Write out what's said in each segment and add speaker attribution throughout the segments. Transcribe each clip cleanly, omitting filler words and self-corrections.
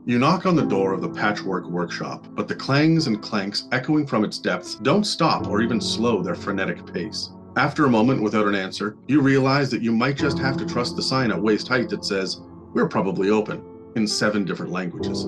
Speaker 1: You knock on the door of the patchwork workshop, but the clangs and clanks echoing from its depths don't stop or even slow their frenetic pace. After a moment without an answer, you realize that you might just have to trust the sign at waist height that says, "We're probably open," in 7 different languages.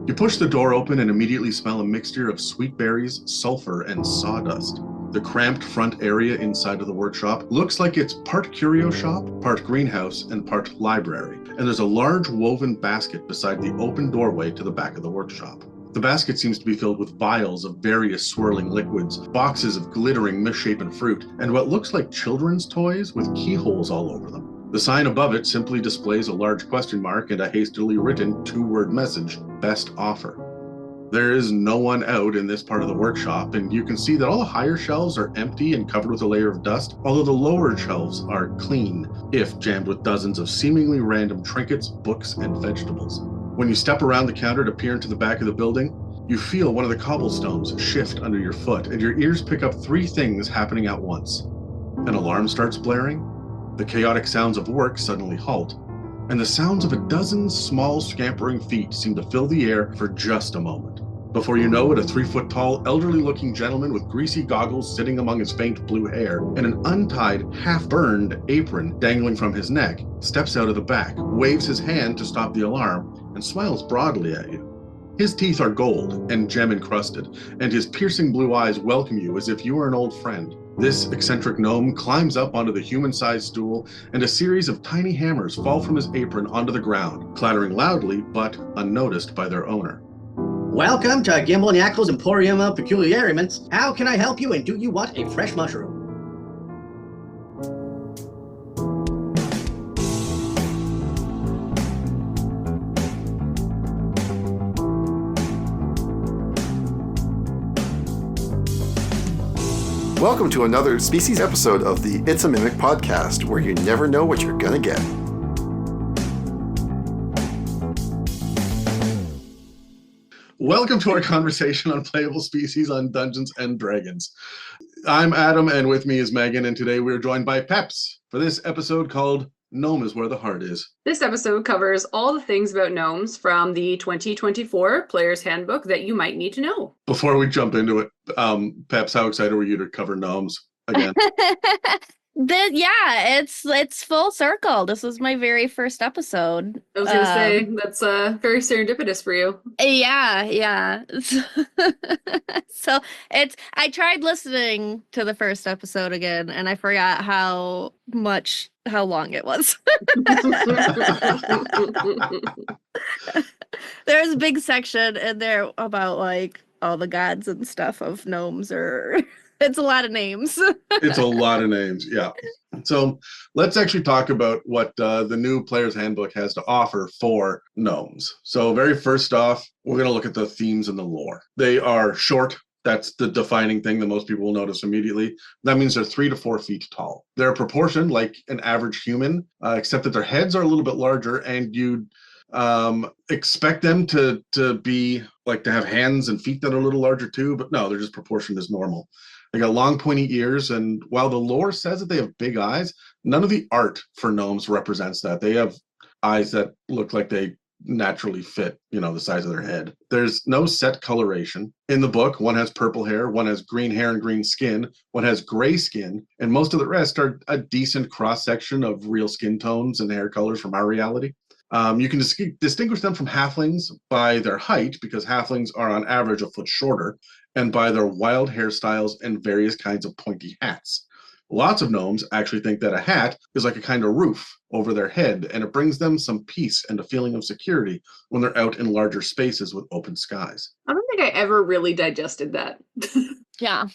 Speaker 1: You push the door open and immediately smell a mixture of sweet berries, sulfur, and sawdust. The cramped front area inside of the workshop looks like it's part curio shop, part greenhouse, and part library, and there's a large woven basket beside the open doorway to the back of the workshop. The basket seems to be filled with vials of various swirling liquids, boxes of glittering misshapen fruit, and what looks like children's toys with keyholes all over them. The sign above it simply displays a large question mark and a hastily written 2-word message, "Best Offer." There is no one out in this part of the workshop, and you can see that all the higher shelves are empty and covered with a layer of dust, although the lower shelves are clean, if jammed with dozens of seemingly random trinkets, books, and vegetables. When you step around the counter to peer into the back of the building, you feel one of the cobblestones shift under your foot, and your ears pick up 3 things happening at once. An alarm starts blaring, the chaotic sounds of work suddenly halt, and the sounds of a dozen small scampering feet seem to fill the air for just a moment. Before you know it, a 3-foot-tall, elderly-looking gentleman with greasy goggles sitting among his faint blue hair and an untied, half-burned apron dangling from his neck steps out of the back, waves his hand to stop the alarm, and smiles broadly at you. His teeth are gold and gem-encrusted, and his piercing blue eyes welcome you as if you were an old friend. This eccentric gnome climbs up onto the human-sized stool, and a series of tiny hammers fall from his apron onto the ground, clattering loudly but unnoticed by their owner.
Speaker 2: Welcome to Gimbal and Yackle's Emporium of Peculiariments. How can I help you, and do you want a fresh mushroom?
Speaker 3: Welcome to another species episode of the It's a Mimic podcast, where you never know what you're gonna get.
Speaker 1: Welcome to our conversation on playable species on Dungeons & Dragons. I'm Adam, and with me is Megan, and today we're joined by Peps for this episode called Gnome is Where the Heart Is.
Speaker 4: This episode covers all the things about gnomes from the 2024 Player's Handbook that you might need to know.
Speaker 1: Before we jump into it, Peps, how excited were you to cover gnomes again?
Speaker 5: It's full circle. This was my very first episode.
Speaker 4: I was going to say, that's very serendipitous for you.
Speaker 5: Yeah. So I tried listening to the first episode again, and I forgot how long it was. There's a big section in there about like all the gods and stuff of gnomes, or it's a lot of names.
Speaker 1: It's a lot of names, yeah. So let's actually talk about what the new Player's Handbook has to offer for gnomes. So very first off, we're going to look at the themes and the lore. They are short. That's the defining thing that most people will notice immediately. That means they're 3 to 4 feet tall. They're proportioned like an average human, except that their heads are a little bit larger, and you'd expect them to be like to have hands and feet that are a little larger too, but no, they're just proportioned as normal. They got long pointy ears, and while the lore says that they have big eyes, none of the art for gnomes represents that. They have eyes that look like they naturally fit, the size of their head. There's no set coloration. In the book, one has purple hair, one has green hair and green skin, one has gray skin, and most of the rest are a decent cross-section of real skin tones and hair colors from our reality. You can distinguish them from halflings by their height, because halflings are on average a foot shorter, and by their wild hairstyles and various kinds of pointy hats. Lots of gnomes actually think that a hat is like a kind of roof over their head, and it brings them some peace and a feeling of security when they're out in larger spaces with open skies.
Speaker 4: I don't think I ever really digested that.
Speaker 5: Yeah.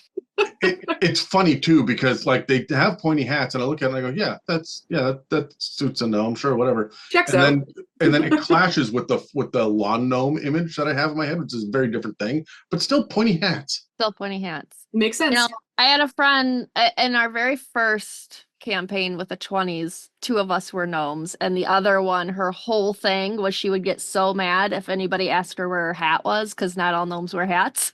Speaker 1: It's funny too, because like they have pointy hats, and I look at it and I go, that suits a gnome, sure, whatever.
Speaker 4: Checks out.
Speaker 1: And then it clashes with the lawn gnome image that I have in my head, which is a very different thing, but still pointy hats.
Speaker 5: Still pointy hats.
Speaker 4: Makes sense.
Speaker 5: I had a friend in our very first campaign with the 20s. 2 of us were gnomes, and the other one, her whole thing was she would get so mad if anybody asked her where her hat was, because not all gnomes wear hats.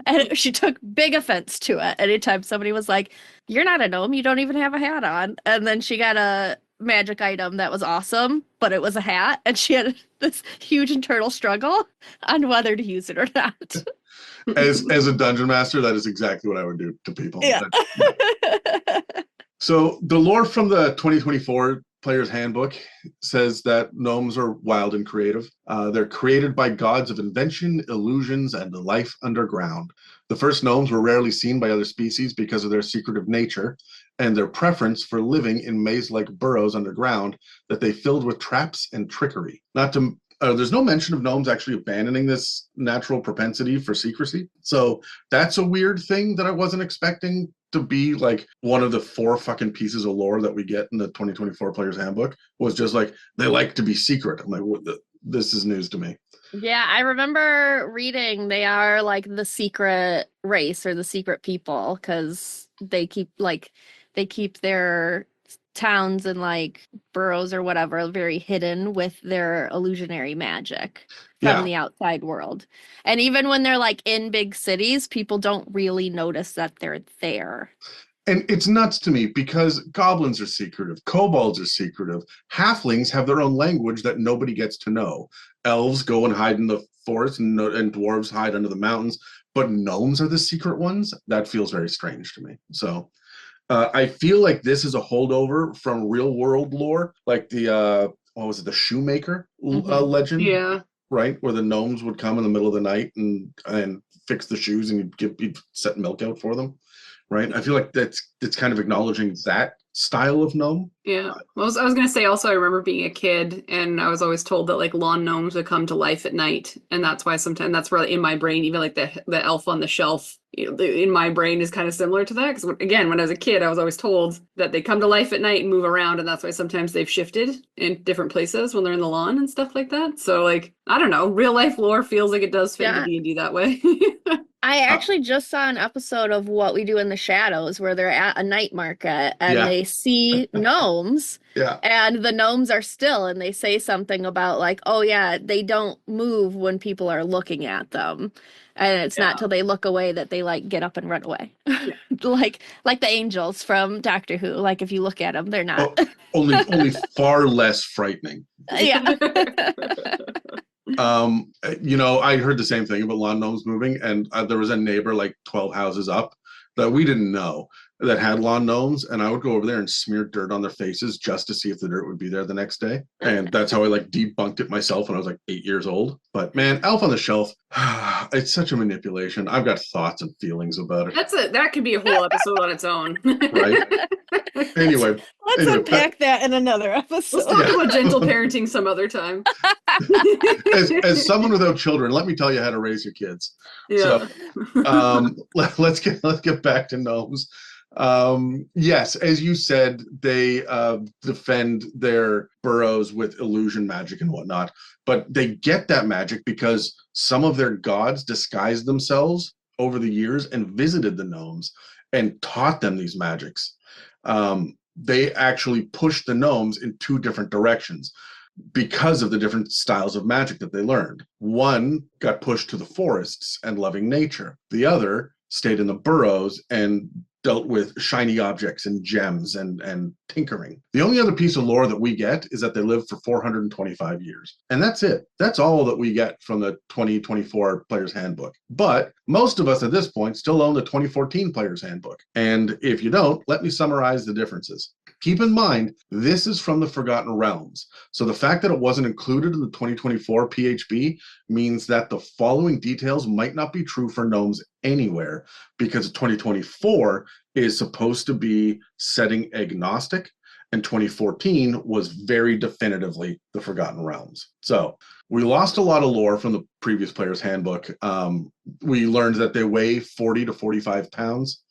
Speaker 5: And she took big offense to it anytime somebody was like, "You're not a gnome, you don't even have a hat on." And then she got a magic item that was awesome, but it was a hat, and she had this huge internal struggle on whether to use it or not.
Speaker 1: As a dungeon master, that is exactly what I would do to people.
Speaker 5: Yeah.
Speaker 1: So the lore from the 2024 Player's Handbook says that gnomes are wild and creative. They're created by gods of invention, illusions, and life underground. The first gnomes were rarely seen by other species because of their secretive nature and their preference for living in maze-like burrows underground that they filled with traps and trickery. There's no mention of gnomes actually abandoning this natural propensity for secrecy. So that's a weird thing that I wasn't expecting to be like one of the 4 fucking pieces of lore that we get in the 2024 Player's Handbook, was just like, they like to be secret. I'm like, this is news to me.
Speaker 5: Yeah, I remember reading they are like the secret race or the secret people, because they keep their towns and like burrows or whatever very hidden with their illusionary magic from the outside world. And even when they're like in big cities, people don't really notice that they're there.
Speaker 1: And it's nuts to me because goblins are secretive, kobolds are secretive, halflings have their own language that nobody gets to know. Elves go and hide in the forest, and dwarves hide under the mountains, but gnomes are the secret ones. That feels very strange to me. So I feel like this is a holdover from real world lore, like the the shoemaker legend?
Speaker 4: Yeah.
Speaker 1: Right, where the gnomes would come in the middle of the night and fix the shoes, and you'd set milk out for them. Right, I feel like that's kind of acknowledging that style of gnome.
Speaker 4: Yeah. Well, I was gonna say also, I remember being a kid and I was always told that like lawn gnomes would come to life at night, and that's why sometimes that's where in my brain, even like the elf on the shelf, in my brain is kind of similar to that, because again, when I was a kid, I was always told that they come to life at night and move around, and that's why sometimes they've shifted in different places when they're in the lawn and stuff like that. So like, I don't know, real life lore feels like it does fit into D&D that way.
Speaker 5: I actually just saw an episode of What We Do in the Shadows where they're at a night market and they see gnomes. And the gnomes are still, and they say something about like, oh yeah, they don't move when people are looking at them. And it's not till they look away that they like get up and run away. like the angels from Doctor Who. Like if you look at them, they're not.
Speaker 1: only far less frightening.
Speaker 5: Yeah.
Speaker 1: I heard the same thing about lawn gnomes moving, and there was a neighbor like 12 houses up that we didn't know that had lawn gnomes, and I would go over there and smear dirt on their faces just to see if the dirt would be there the next day. And that's how I like debunked it myself when I was like 8 years old. But man, Elf on the Shelf, it's such a manipulation. I've got thoughts and feelings about it.
Speaker 4: That could be a whole episode on its own.
Speaker 1: Right? Anyway,
Speaker 5: let's unpack that in another episode.
Speaker 4: Let's talk about gentle parenting some other time.
Speaker 1: As someone without children, let me tell you how to raise your kids.
Speaker 4: Yeah.
Speaker 1: So let's get back to gnomes. Yes, as you said, they defend their burrows with illusion magic and whatnot, but they get that magic because some of their gods disguised themselves over the years and visited the gnomes and taught them these magics. They actually pushed the gnomes in 2 different directions because of the different styles of magic that they learned. One got pushed to the forests and loving nature. The other stayed in the burrows and dealt with shiny objects and gems and tinkering. The only other piece of lore that we get is that they lived for 425 years. And that's it. That's all that we get from the 2024 Player's Handbook. But most of us at this point still own the 2014 Player's Handbook. And if you don't, let me summarize the differences. Keep in mind, this is from the Forgotten Realms. So the fact that it wasn't included in the 2024 PHB means that the following details might not be true for gnomes anywhere, because 2024 is supposed to be setting agnostic, and 2014 was very definitively the Forgotten Realms. So we lost a lot of lore from the previous Player's Handbook. We learned that they weigh 40 to 45 pounds.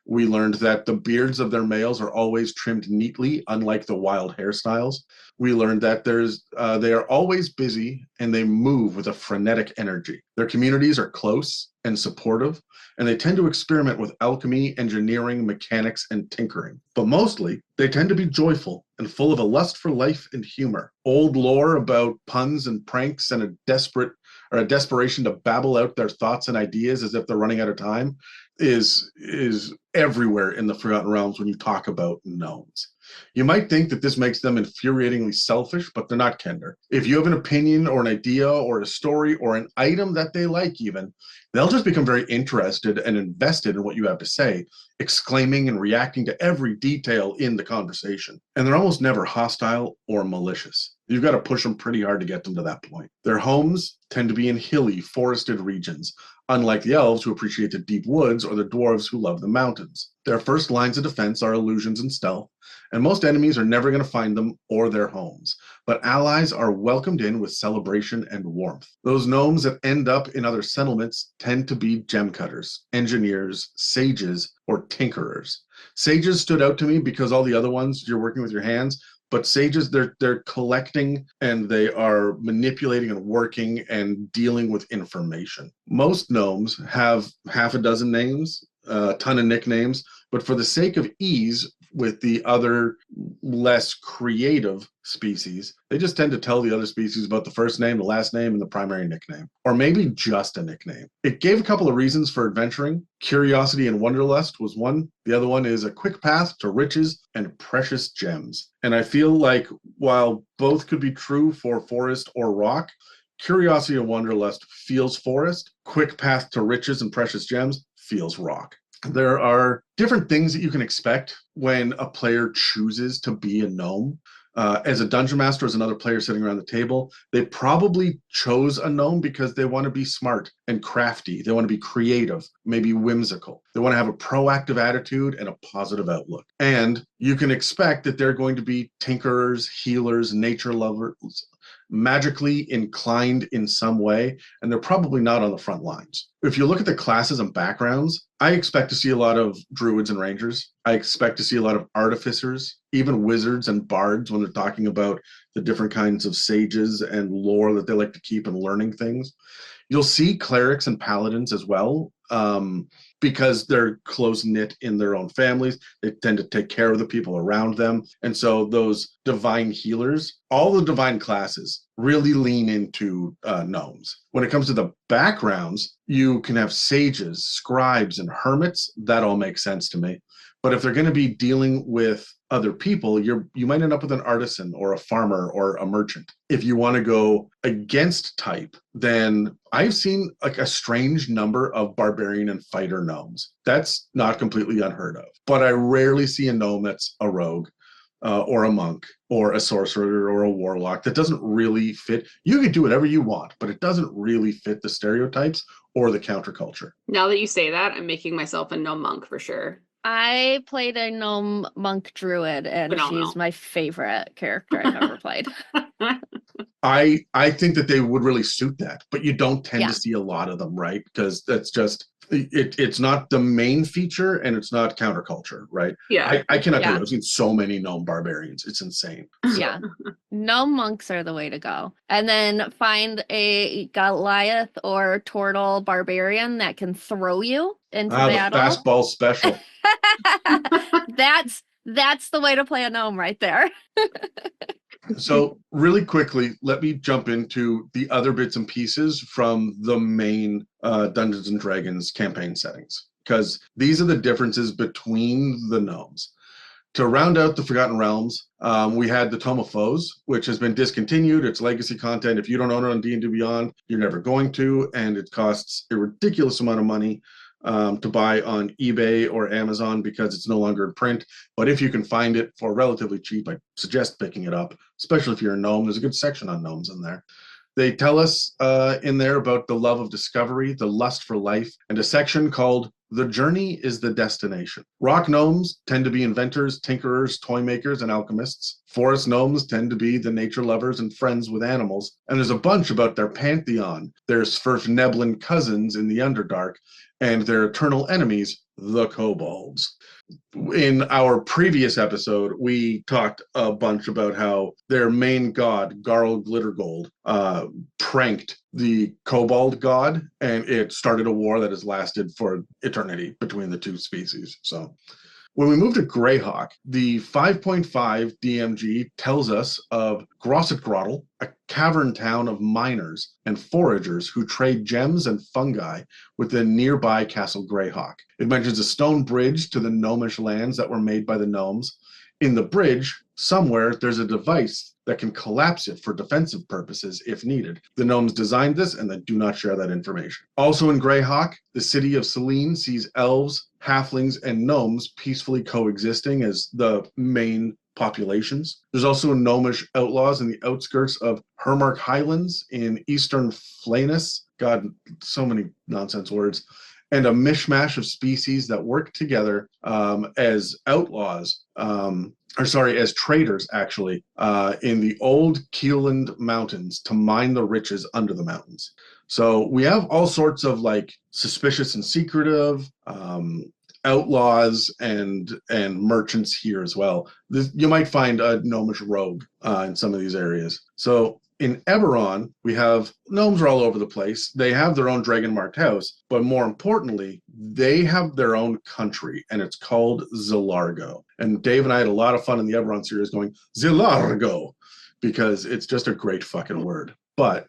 Speaker 1: We learned that the beards of their males are always trimmed neatly, unlike the wild hairstyles. We learned that they are always busy and they move with a frenetic energy. Their communities are close and supportive, and they tend to experiment with alchemy, engineering, mechanics, and tinkering. But mostly, they tend to be joyful and full of a lust for life and humor. Old lore about puns and pranks and a desperation to babble out their thoughts and ideas as if they're running out of time is everywhere in the Forgotten Realms when you talk about gnomes. You might think that this makes them infuriatingly selfish, but they're not, Kender. If you have an opinion or an idea or a story or an item that they like even, they'll just become very interested and invested in what you have to say, exclaiming and reacting to every detail in the conversation. And they're almost never hostile or malicious. You've got to push them pretty hard to get them to that point. Their homes tend to be in hilly, forested regions, unlike the elves who appreciate the deep woods or the dwarves who love the mountains. Their first lines of defense are illusions and stealth, and most enemies are never going to find them or their homes. But allies are welcomed in with celebration and warmth. Those gnomes that end up in other settlements tend to be gem cutters, engineers, sages, or tinkerers. Sages stood out to me because all the other ones, you're working with your hands, but sages, they're collecting and they are manipulating and working and dealing with information. Most gnomes have half a dozen names, a ton of nicknames, but for the sake of ease with the other less creative species, they just tend to tell the other species about the first name, the last name, and the primary nickname, or maybe just a nickname. It gave a couple of reasons for adventuring. Curiosity and wanderlust was one. The other one is a quick path to riches and precious gems. And I feel like while both could be true for forest or rock, curiosity and wanderlust feels forest. Quick path to riches and precious gems feels rock. There are different things that you can expect when a player chooses to be a gnome. As a dungeon master, as another player sitting around the table, they probably chose a gnome because they want to be smart and crafty. They want to be creative, maybe whimsical. They want to have a proactive attitude and a positive outlook. And you can expect that they're going to be tinkerers, healers, nature lovers, magically inclined in some way, and they're probably not on the front lines. If you look at the classes and backgrounds, I expect to see a lot of druids and rangers. I expect to see a lot of artificers, even wizards and bards when they're talking about the different kinds of sages and lore that they like to keep and learning things. You'll see clerics and paladins as well, because they're close-knit in their own families. They tend to take care of the people around them. And so those divine healers, all the divine classes really lean into gnomes. When it comes to the backgrounds, you can have sages, scribes, and hermits. That all makes sense to me. But if they're going to be dealing with other people, you might end up with an artisan or a farmer or a merchant. If you want to go against type, then I've seen like a strange number of barbarian and fighter gnomes. That's not completely unheard of. But I rarely see a gnome that's a rogue or a monk or a sorcerer or a warlock. That doesn't really fit. You can do whatever you want, but it doesn't really fit the stereotypes or the counterculture.
Speaker 4: Now that you say that, I'm making myself a gnome monk for sure.
Speaker 5: I played a gnome monk druid, and
Speaker 4: Phenomenal.
Speaker 5: she's my favorite character I've ever played.
Speaker 1: I think that they would really suit that, but you don't tend
Speaker 5: Yeah.
Speaker 1: to see a lot of them, right? Because that's just it's not the main feature and it's not counterculture, right?
Speaker 4: Yeah.
Speaker 1: I cannot tell
Speaker 5: Yeah.
Speaker 1: you. I've seen so many gnome barbarians. It's insane.
Speaker 5: Yeah. Gnome monks are the way to go. And then find a Goliath or Turtle barbarian that can throw you into
Speaker 1: The
Speaker 5: battle.
Speaker 1: fastball special.
Speaker 5: That's the way to play a gnome right there.
Speaker 1: So really quickly, let me jump into the other bits and pieces from the main Dungeons and Dragons campaign settings, because these are the differences between the gnomes. To round out the Forgotten Realms, we had the Tome of Foes, which has been discontinued. It's legacy content. If you don't own it on D&D Beyond, you're never going to, and it costs a ridiculous amount of money to buy on eBay or Amazon because it's no longer in print. But if you can find it for relatively cheap, I suggest picking it up, especially if you're a gnome. There's a good section on gnomes in there. They tell us in there about the love of discovery, the lust for life, and a section called The Journey is the Destination. Rock gnomes tend to be inventors, tinkerers, toy makers, and alchemists. Forest gnomes tend to be the nature lovers and friends with animals. And there's a bunch about their pantheon. Their Svirfneblin cousins in the Underdark, and their eternal enemies, the kobolds. In our previous episode, we talked a bunch about how their main god, Garl Glittergold, pranked the kobold god, and it started a war that has lasted for eternity between the two species. So when we move to Greyhawk, the 5.5 DMG tells us of Grossetgrottle, a cavern town of miners and foragers who trade gems and fungi with the nearby Castle Greyhawk. It mentions a stone bridge to the gnomish lands that were made by the gnomes, In the bridge, somewhere, there's a device that can collapse it for defensive purposes if needed. The gnomes designed this and they do not share that information. Also in Greyhawk, the city of Selene sees elves, halflings, and gnomes peacefully coexisting as the main populations. There's also gnomish outlaws in the outskirts of Hermark Highlands in eastern Flanus. God, so many nonsense words. And a mishmash of species that work together as outlaws, as traders, actually, in the old Keeland Mountains to mine the riches under the mountains. So we have all sorts of like suspicious and secretive outlaws and merchants here as well. You might find a gnomish rogue in some of these areas. So in Eberron, we have gnomes are all over the place. They have their own dragon-marked house, but more importantly, they have their own country, and it's called Zilargo. And Dave and I had a lot of fun in the Eberron series going, Zilargo, because it's just a great fucking word. But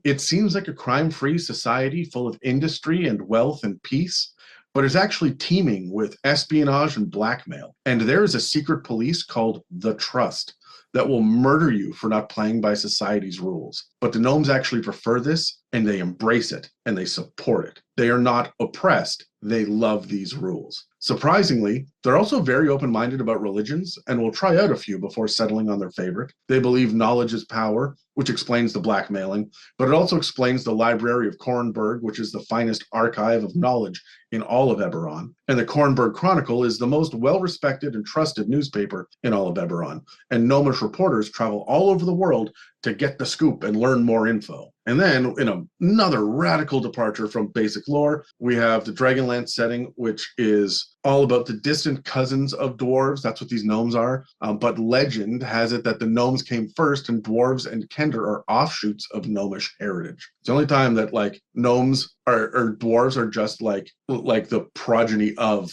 Speaker 1: it seems like a crime-free society full of industry and wealth and peace, but it's actually teeming with espionage and blackmail. And there is a secret police called the Trust that will murder you for not playing by society's rules. But the gnomes actually prefer this, and they embrace it, and they support it. They are not oppressed. They love these rules. Surprisingly, they're also very open-minded about religions and will try out a few before settling on their favorite. They believe knowledge is power, which explains the blackmailing, but it also explains the Library of Kornberg, which is the finest archive of knowledge in all of Eberron. And the Kornberg Chronicle is the most well-respected and trusted newspaper in all of Eberron. And gnomish reporters travel all over the world to get the scoop and learn more info. And then, in another radical departure from basic lore, we have the Dragonlance setting, which is all about the distant cousins of dwarves. That's what these gnomes are. But legend has it that the gnomes came first, and dwarves and Kender are offshoots of gnomish heritage. It's the only time that like gnomes or dwarves are just like the progeny of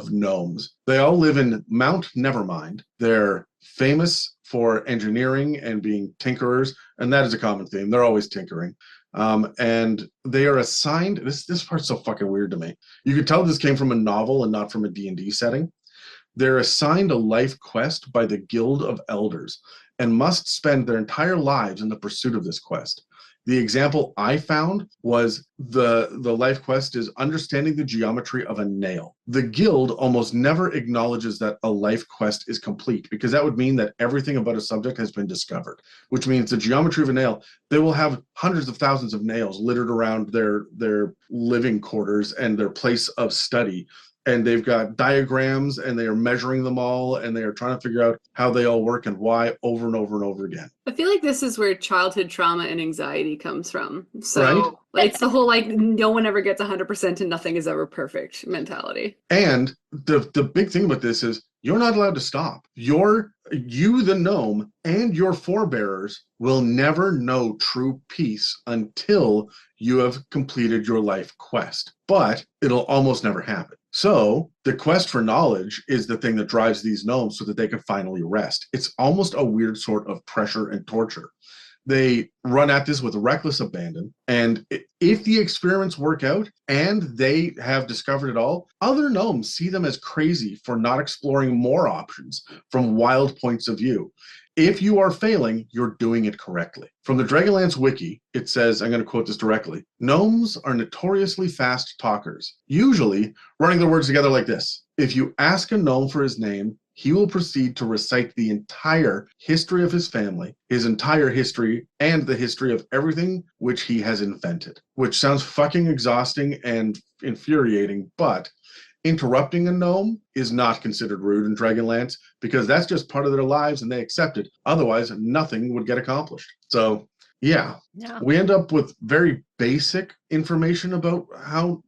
Speaker 1: gnomes. They all live in Mount Nevermind. They're famous for engineering and being tinkerers, and that is a common theme. They're always tinkering. And they are assigned, this part's so fucking weird to me. You could tell this came from a novel and not from a D&D setting. They're assigned a life quest by the Guild of Elders and must spend their entire lives in the pursuit of this quest. The example I found was the life quest is understanding the geometry of a nail. The guild almost never acknowledges that a life quest is complete, because that would mean that everything about a subject has been discovered, which means the geometry of a nail, they will have hundreds of thousands of nails littered around their living quarters and their place of study. And they've got diagrams, and they are measuring them all, and they are trying to figure out how they all work and why over and over and over again.
Speaker 4: I feel like this is where childhood trauma and anxiety comes from.
Speaker 1: Right.
Speaker 4: It's the whole like no one ever gets 100% and nothing is ever perfect mentality.
Speaker 1: And the big thing about this is you're not allowed to stop. You, the gnome, and your forebearers will never know true peace until you have completed your life quest. But it'll almost never happen. So the quest for knowledge is the thing that drives these gnomes so that they can finally rest. It's almost a weird sort of pressure and torture. They run at this with reckless abandon, and if the experiments work out and they have discovered it all, other gnomes see them as crazy for not exploring more options from wild points of view. If you are failing, you're doing it correctly. From the Dragonlance wiki, it says, I'm going to quote this directly, gnomes are notoriously fast talkers, usually running their words together like this. If you ask a gnome for his name, he will proceed to recite the entire history of his family, his entire history, and the history of everything which he has invented. Which sounds fucking exhausting and infuriating, but interrupting a gnome is not considered rude in Dragonlance because that's just part of their lives and they accept it. Otherwise, nothing would get accomplished. So, yeah. We end up with very basic information about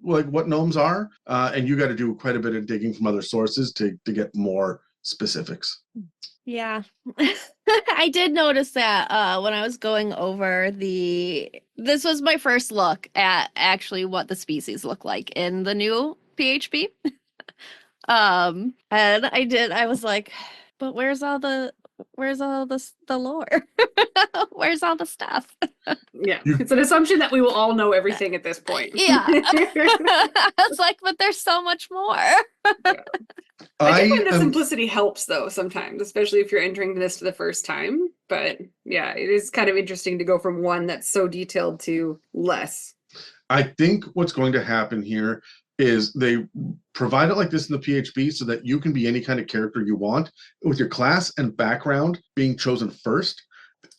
Speaker 1: what gnomes are, and you got to do quite a bit of digging from other sources to get more specifics.
Speaker 5: Yeah. I did notice that when I was going over this was my first look at actually what the species look like in the new PHP. And I was like, but where's all the where's all the lore? Where's all the stuff?
Speaker 4: Yeah, it's an assumption that we will all know everything at this point.
Speaker 5: Yeah. I was like, but there's so much more.
Speaker 4: I do find that simplicity helps, though, sometimes, especially if you're entering this for the first time. But yeah, it is kind of interesting to go from one that's so detailed to less.
Speaker 1: I think what's going to happen here is they provide it like this in the PHP so that you can be any kind of character you want, with your class and background being chosen first.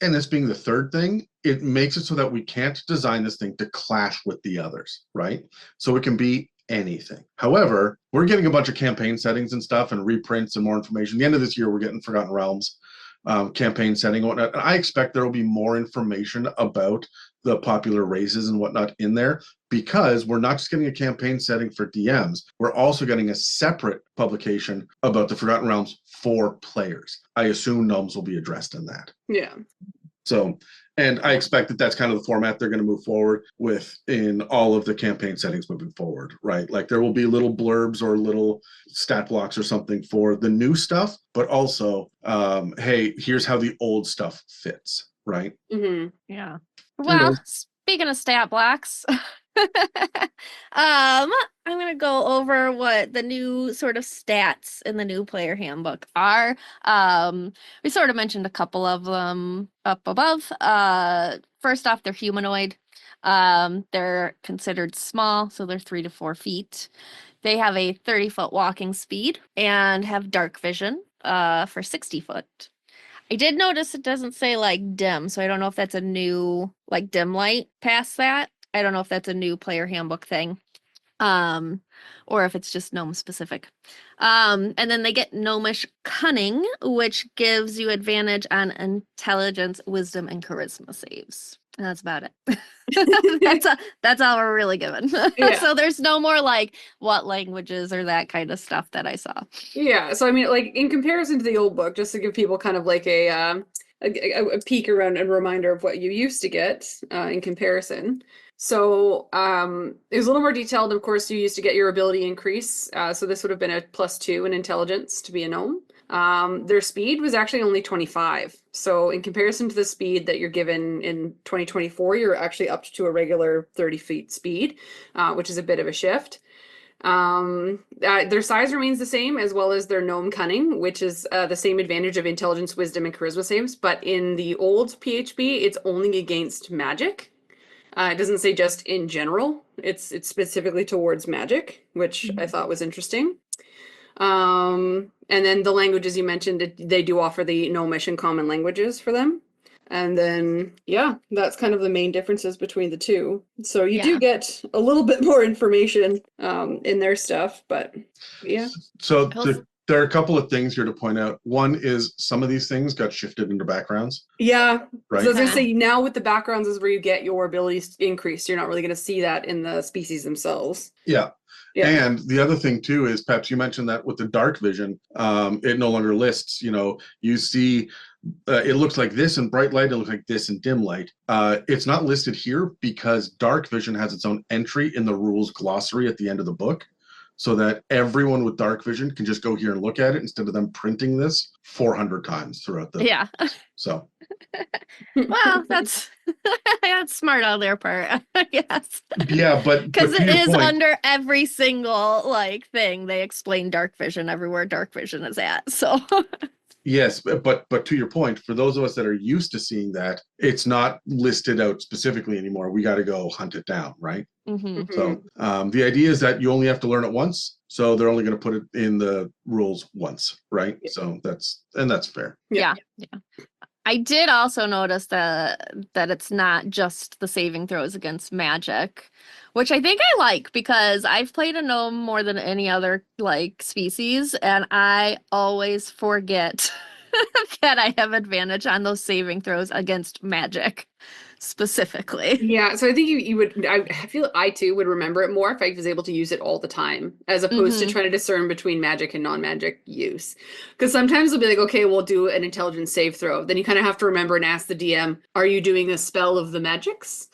Speaker 1: And this being the third thing, it makes it so that we can't design this thing to clash with the others, right? So it can be anything. However, we're getting a bunch of campaign settings and stuff and reprints and more information. At the end of this year, we're getting Forgotten Realms campaign setting and whatnot. And I expect there will be more information about the popular races and whatnot in there, because we're not just getting a campaign setting for DMs, we're also getting a separate publication about the Forgotten Realms for players. I assume Gnomes will be addressed in that.
Speaker 4: Yeah.
Speaker 1: So, and I expect that that's kind of the format they're going to move forward with in all of the campaign settings moving forward, right? Like there will be little blurbs or little stat blocks or something for the new stuff, but also, hey, here's how the old stuff fits, right?
Speaker 4: Mm-hmm.
Speaker 5: Yeah. Well, speaking of stat blocks, I'm going to go over what the new sort of stats in the new player handbook are. We sort of mentioned a couple of them up above. First off, they're humanoid. They're considered small, so they're 3 to 4 feet. They have a 30-foot walking speed and have dark vision for 60 foot. I did notice it doesn't say like dim, so I don't know if that's a new like dim light past that. I don't know if that's a new player handbook thing, or if it's just gnome specific. And then they get gnomish cunning, which gives you advantage on intelligence, wisdom, and charisma saves. And that's about it. That's all we're really given.
Speaker 4: Yeah.
Speaker 5: So there's no more like what languages or that kind of stuff that I saw.
Speaker 4: Yeah. So I mean, like in comparison to the old book, just to give people kind of like a peek around and reminder of what you used to get in comparison. So it was a little more detailed. Of course, you used to get your ability increase. So this would have been a +2 in intelligence to be a gnome. Their speed was actually only 25. So in comparison to the speed that you're given in 2024, you're actually up to a regular 30 feet speed, which is a bit of a shift. Their size remains the same, as well as their gnome cunning, which is the same advantage of intelligence, wisdom, and charisma saves. But in the old PHP, it's only against magic. It doesn't say just in general. It's specifically towards magic, which I thought was interesting. And then the languages you mentioned, they do offer the Gnomish and common languages for them. And then, yeah, that's kind of the main differences between the two. So you do get a little bit more information in their stuff, but yeah.
Speaker 1: So there are a couple of things here to point out. One is some of these things got shifted into backgrounds.
Speaker 4: Yeah.
Speaker 1: Right.
Speaker 4: So I was going to say, now with the backgrounds is where you get your abilities increased. You're not really going to see that in the species themselves.
Speaker 1: Yeah. Yeah. And the other thing too is, Peps, you mentioned that with the dark vision, it no longer lists, you see it looks like this in bright light, it looks like this in dim light. It's not listed here because dark vision has its own entry in the rules glossary at the end of the book, so that everyone with dark vision can just go here and look at it instead of them printing this 400 times throughout the So
Speaker 5: well, that's smart on their part, I guess.
Speaker 1: Yeah, but
Speaker 5: because it is under every single like thing they explain dark vision everywhere dark vision is at. So
Speaker 1: yes, but to your point, for those of us that are used to seeing that, it's not listed out specifically anymore. We got to go hunt it down, right?
Speaker 5: Mm-hmm.
Speaker 1: So the idea is that you only have to learn it once, so they're only going to put it in the rules once, right? So that's fair.
Speaker 5: Yeah. I did also notice that it's not just the saving throws against magic, which I think I like because I've played a gnome more than any other like species, and I always forget that I have advantage on those saving throws against magic specifically.
Speaker 4: Yeah, so I think you would, I feel I too would remember it more if I was able to use it all the time, as opposed to trying to discern between magic and non-magic use. Because sometimes they'll be like, okay, we'll do an intelligence save throw. Then you kind of have to remember and ask the DM, are you doing a spell of the magics?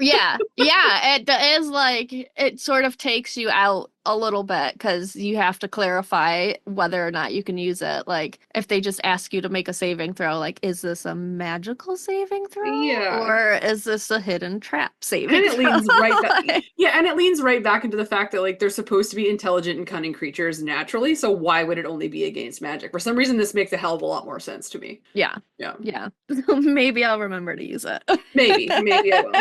Speaker 5: Yeah, it is like it sort of takes you out a little bit because you have to clarify whether or not you can use it. Like if they just ask you to make a saving throw, like is this a magical saving throw?
Speaker 4: Yeah.
Speaker 5: Or is this a hidden trap saving
Speaker 4: And it
Speaker 5: throw?
Speaker 4: leans right back. Yeah, and it leans right back into the fact that like they're supposed to be intelligent and cunning creatures naturally, so why would it only be against magic? For some reason, this makes a hell of a lot more sense to me.
Speaker 5: Yeah.
Speaker 4: Yeah.
Speaker 5: Yeah. Maybe I'll remember to use it.
Speaker 4: Maybe I will.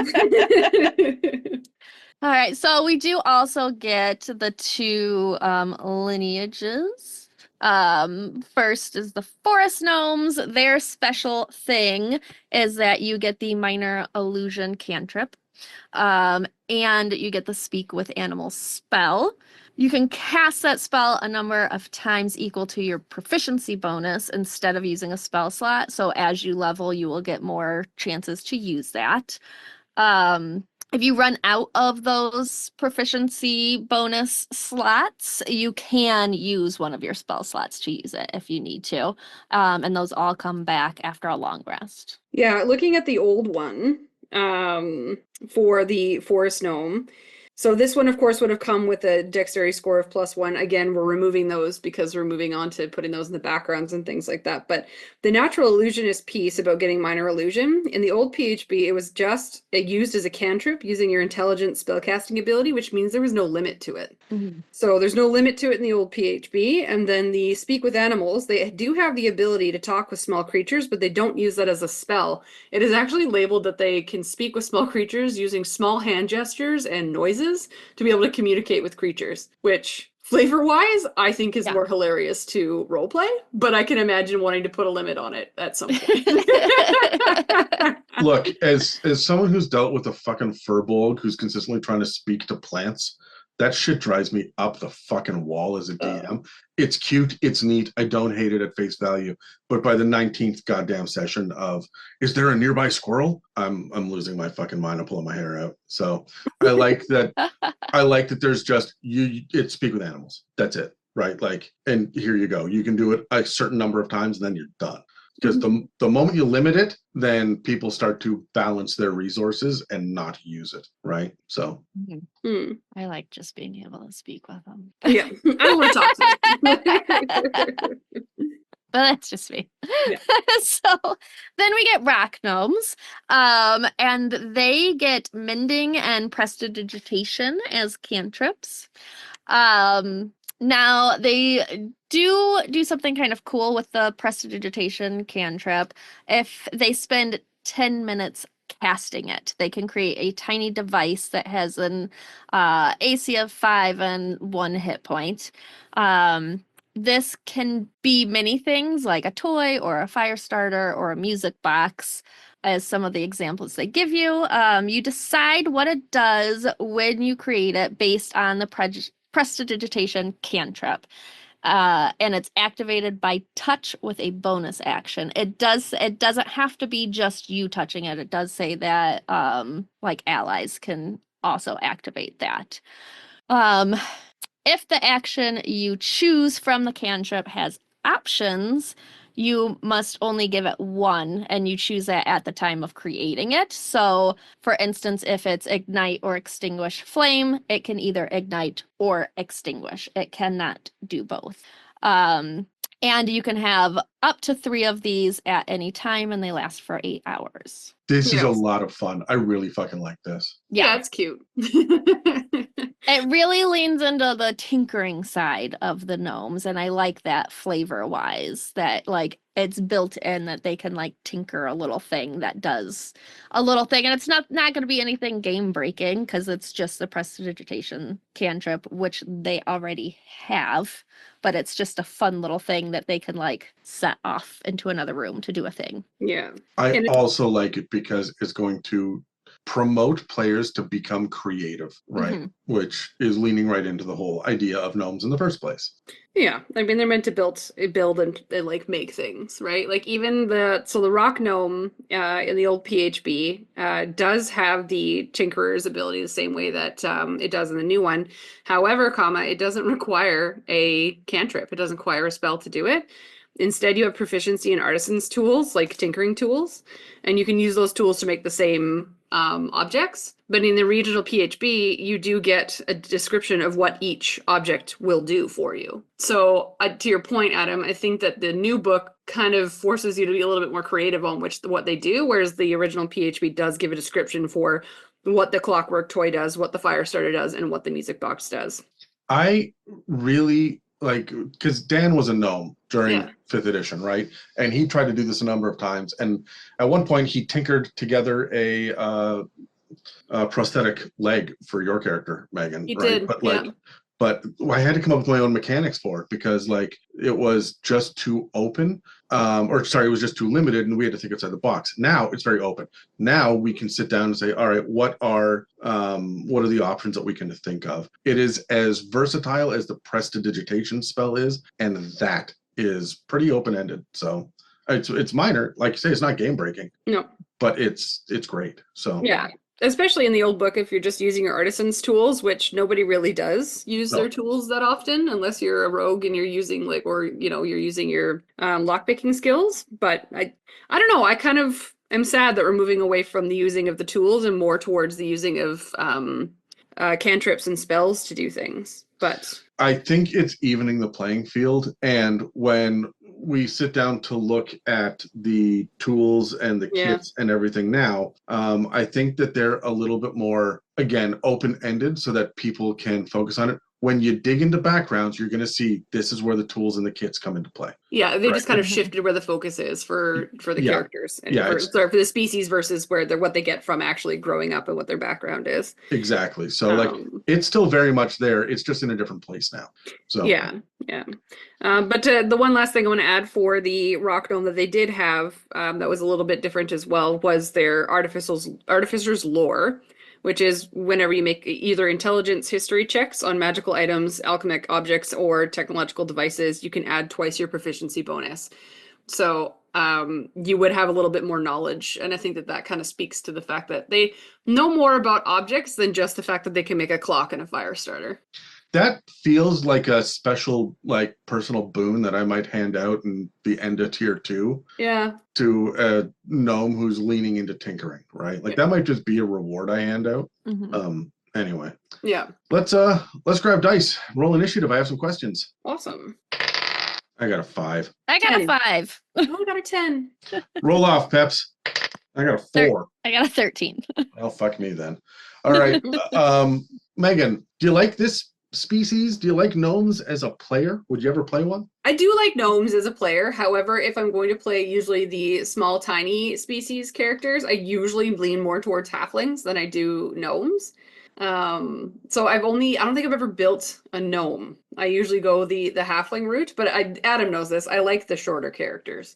Speaker 5: All right, so we do also get the two lineages. First is the forest gnomes. Their special thing is that you get the minor illusion cantrip, and you get the speak with animals spell. You can cast that spell a number of times equal to your proficiency bonus instead of using a spell slot. So as you level, you will get more chances to use that. If you run out of those proficiency bonus slots, you can use one of your spell slots to use it if you need to. And those all come back after a long rest.
Speaker 4: Yeah, looking at the old one, for the forest gnome. So this one, of course, would have come with a dexterity score of +1. Again, we're removing those because we're moving on to putting those in the backgrounds and things like that. But the natural illusionist piece about getting minor illusion, in the old PHB, it was just used as a cantrip using your intelligent spellcasting ability, which means there was no limit to it. So there's no limit to it in the old PHB. And then the speak with animals, they do have the ability to talk with small creatures, but they don't use that as a spell. It is actually labeled that they can speak with small creatures using small hand gestures and noises to be able to communicate with creatures, which flavor-wise, I think is more hilarious to roleplay, but I can imagine wanting to put a limit on it at some point.
Speaker 1: Look, as someone who's dealt with a fucking furbolg who's consistently trying to speak to plants, that shit drives me up the fucking wall as a DM. It's cute, it's neat, I don't hate it at face value, but by the 19th goddamn session of, is there a nearby squirrel? I'm losing my fucking mind, I'm pulling my hair out. So I like that there's just, it's speak with animals. That's it, right? Like, and here you go. You can do it a certain number of times and then you're done. Because the moment you limit it, then people start to balance their resources and not use it, right? So
Speaker 5: I like just being able to speak with them.
Speaker 4: Yeah, I don't want to talk to them.
Speaker 5: But that's just me.
Speaker 4: Yeah.
Speaker 5: So then we get rock gnomes, and they get mending and prestidigitation as cantrips. Now they do something kind of cool with the prestidigitation cantrip. If they spend 10 minutes casting it, they can create a tiny device that has an AC of 5 and 1 hit point. This can be many things like a toy or a fire starter or a music box, as some of the examples they give you. You decide what it does when you create it based on the prestidigitation cantrip. And it's activated by touch with a bonus action. It doesn't have to be just you touching it. It does say that like allies can also activate that. If the action you choose from the cantrip has options, you must only give it one, and you choose that at the time of creating it. So, for instance, if it's ignite or extinguish flame, it can either ignite or extinguish. It cannot do both. And you can have up to 3 of these at any time, and they last for 8 hours.
Speaker 1: This is a lot of fun. I really fucking like this.
Speaker 4: Yeah, it's cute.
Speaker 5: It really leans into the tinkering side of the gnomes, and I like that flavor-wise, that like it's built in that they can like tinker a little thing that does a little thing, and it's not going to be anything game-breaking because it's just the prestidigitation cantrip, which they already have, but it's just a fun little thing that they can like set off into another room to do a thing.
Speaker 4: Yeah.
Speaker 1: I also like it because it's going to promote players to become creative, right?
Speaker 5: Mm-hmm.
Speaker 1: Which is leaning right into the whole idea of gnomes in the first place.
Speaker 4: Yeah, I mean they're meant to build and like make things, right? Like even the rock gnome in the old PHB does have the tinkerer's ability the same way that it does in the new one. However, it doesn't require a cantrip. It doesn't require a spell to do it. Instead, you have proficiency in artisan's tools, like tinkering tools, and you can use those tools to make the same objects. But in the regional PHB, you do get a description of what each object will do for you. So to your point, Adam, I think that the new book kind of forces you to be a little bit more creative on what they do, whereas the original PHB does give a description for what the clockwork toy does, what the fire starter does, and what the music box does.
Speaker 1: I really like, because Dan was a gnome during 5th edition, right? And he tried to do this a number of times. And at one point, he tinkered together a prosthetic leg for your character, Megan.
Speaker 4: He
Speaker 1: right?
Speaker 4: did,
Speaker 1: But like, but I had to come up with my own mechanics for it because like it was just too open, it was just too limited, and we had to think outside the box. Now it's very open. Now we can sit down and say, all right, what are the options that we can think of? It is as versatile as the prestidigitation spell is, and that is pretty open-ended. So it's minor, like you say, it's not game breaking.
Speaker 4: No,
Speaker 1: but it's great. So
Speaker 4: yeah. Especially in the old book, if you're just using your artisan's tools, which nobody really does use their tools that often, unless you're a rogue and you're using you're using your lockpicking skills. But I don't know. I kind of am sad that we're moving away from the using of the tools and more towards the using of cantrips and spells to do things. But
Speaker 1: I think it's evening the playing field, and when we sit down to look at the tools and the kits and everything now, I think that they're a little bit more, again, open-ended so that people can focus on it. When you dig into backgrounds, you're going to see this is where the tools and the kits come into play.
Speaker 4: Yeah, they just kind of shifted where the focus is for the characters, and for the species versus what they get from actually growing up and what their background is.
Speaker 1: Exactly. So it's still very much there. It's just in a different place now. So
Speaker 4: yeah. But the one last thing I want to add for the rock gnome that they did have that was a little bit different as well was their artificer's lore, which is whenever you make either intelligence history checks on magical items, alchemic objects, or technological devices, you can add twice your proficiency bonus. So you would have a little bit more knowledge. And I think that kind of speaks to the fact that they know more about objects than just the fact that they can make a clock and a fire starter.
Speaker 1: That feels like a special, like, personal boon that I might hand out in the end of tier 2.
Speaker 4: Yeah.
Speaker 1: To a gnome who's leaning into tinkering, right? Like that might just be a reward I hand out. Anyway. Yeah. Let's grab dice. Roll initiative. I have some questions.
Speaker 4: Awesome.
Speaker 1: I got a 5.
Speaker 5: I got 10. A 5.
Speaker 4: Oh, I got a 10.
Speaker 1: Roll off, Peps. I got a 4.
Speaker 5: I got a 13.
Speaker 1: Well, fuck me then. All right. Megan, do you like this species? Do you like gnomes as a player? Would you ever play one?
Speaker 4: I do like gnomes as a player. However, if I'm going to play usually the small, tiny species characters, I usually lean more towards halflings than I do gnomes. So I don't think I've ever built a gnome. I usually go the halfling route, but Adam knows this. I like the shorter characters.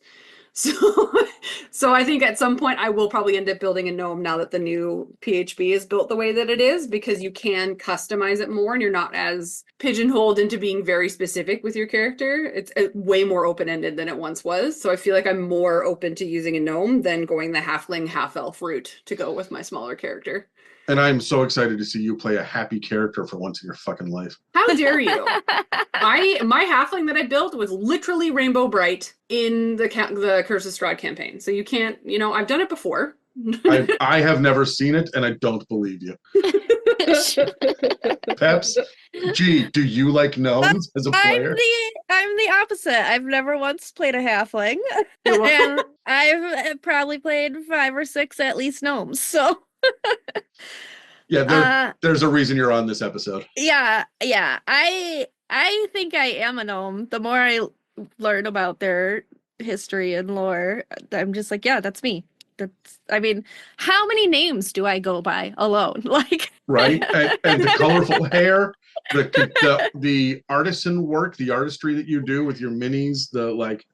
Speaker 4: So I think at some point I will probably end up building a gnome now that the new PHB is built the way that it is, because you can customize it more and you're not as pigeonholed into being very specific with your character. It's way more open-ended than it once was. So I feel like I'm more open to using a gnome than going the halfling, half-elf route to go with my smaller character.
Speaker 1: And I'm so excited to see you play a happy character for once in your fucking life.
Speaker 4: How dare you? My halfling that I built was literally rainbow bright in the Curse of Strahd campaign. So you can't, I've done it before.
Speaker 1: I have never seen it, and I don't believe you. Peps, do you like gnomes as a player?
Speaker 5: I'm the opposite. I've never once played a halfling, and I've probably played 5 or 6 at least gnomes. So.
Speaker 1: Yeah, there's a reason you're on this episode.
Speaker 5: Yeah. I think I am a gnome. The more I learn about their history and lore, I'm just like, yeah, that's me. How many names do I go by alone? Like,
Speaker 1: right? And the colorful hair, the artisan work, the artistry that you do with your minis,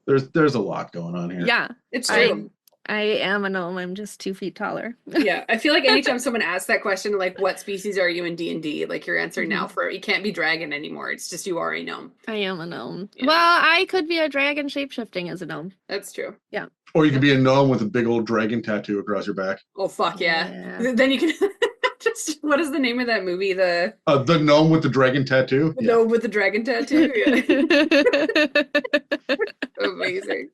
Speaker 1: there's a lot going on here.
Speaker 5: Yeah,
Speaker 4: it's true.
Speaker 5: I am a gnome. I'm just 2 feet taller.
Speaker 4: Yeah, I feel like anytime someone asks that question, like, what species are you in D&D? Like, your answer now you can't be dragon anymore. It's just you are a gnome.
Speaker 5: I am a gnome. Yeah. Well, I could be a dragon shapeshifting as a gnome.
Speaker 4: That's true.
Speaker 5: Yeah.
Speaker 1: Or you could be a gnome with a big old dragon tattoo across your back.
Speaker 4: Oh, fuck yeah. Then you can... what is the name of that movie? The
Speaker 1: gnome with the dragon tattoo?
Speaker 4: The gnome with the dragon tattoo? Yeah. Amazing.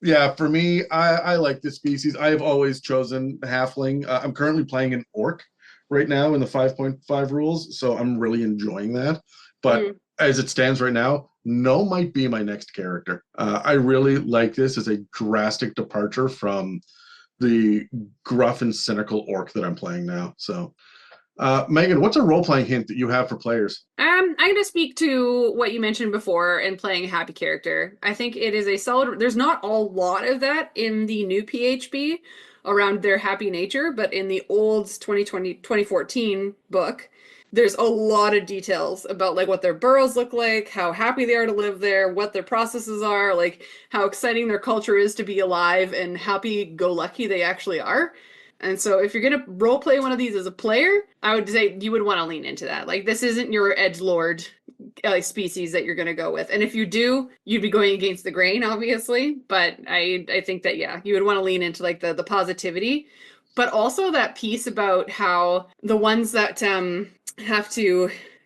Speaker 1: Yeah, for me, I like this species. I've always chosen halfling. I'm currently playing an orc right now in the 5.5 rules, so I'm really enjoying that. But as it stands right now, Gnome might be my next character. I really like this as a drastic departure from the gruff and cynical orc that I'm playing now. So, Megan, what's a role-playing hint that you have for players?
Speaker 4: I'm going to speak to what you mentioned before in playing a happy character. I think it is a solid. There's not a lot of that in the new PHB around their happy nature, but in the old 2014 book, there's a lot of details about like what their burrows look like, how happy they are to live there, what their processes are, like how exciting their culture is to be alive and happy-go-lucky they actually are. And so if you're going to role play one of these as a player, I would say you would want to lean into that. Like this isn't your edgelord species that you're going to go with. And if you do, you'd be going against the grain, obviously. But I think that, yeah, you would want to lean into like the positivity, but also that piece about how the ones that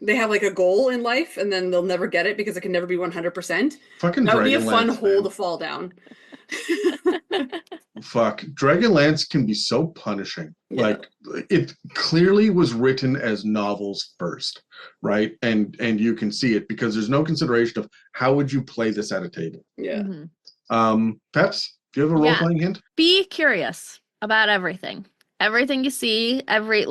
Speaker 4: they have like a goal in life and then they'll never get it because it can never be 100%.
Speaker 1: Fucking
Speaker 4: That would be a fun
Speaker 1: Dragonlance,
Speaker 4: hole
Speaker 1: man.
Speaker 4: to fall down.
Speaker 1: Fuck, Dragonlance can be so punishing.
Speaker 4: Yeah.
Speaker 1: Like it clearly was written as novels first, right? And you can see it because there's no consideration of how would you play this at a table.
Speaker 4: Yeah.
Speaker 1: Peps, do you have a role-playing hint?
Speaker 5: Be curious about everything. Everything you see, every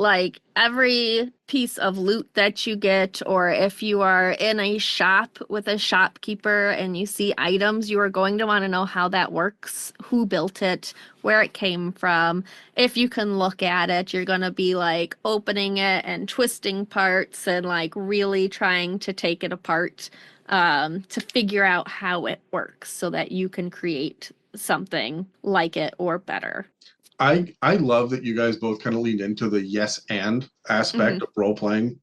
Speaker 5: piece of loot that you get, or if you are in a shop with a shopkeeper and you see items, you are going to want to know how that works, who built it, where it came from. If you can look at it, you're going to be like opening it and twisting parts and like really trying to take it apart to figure out how it works so that you can create something like it or better.
Speaker 1: I love that you guys both kind of leaned into the yes and aspect of role playing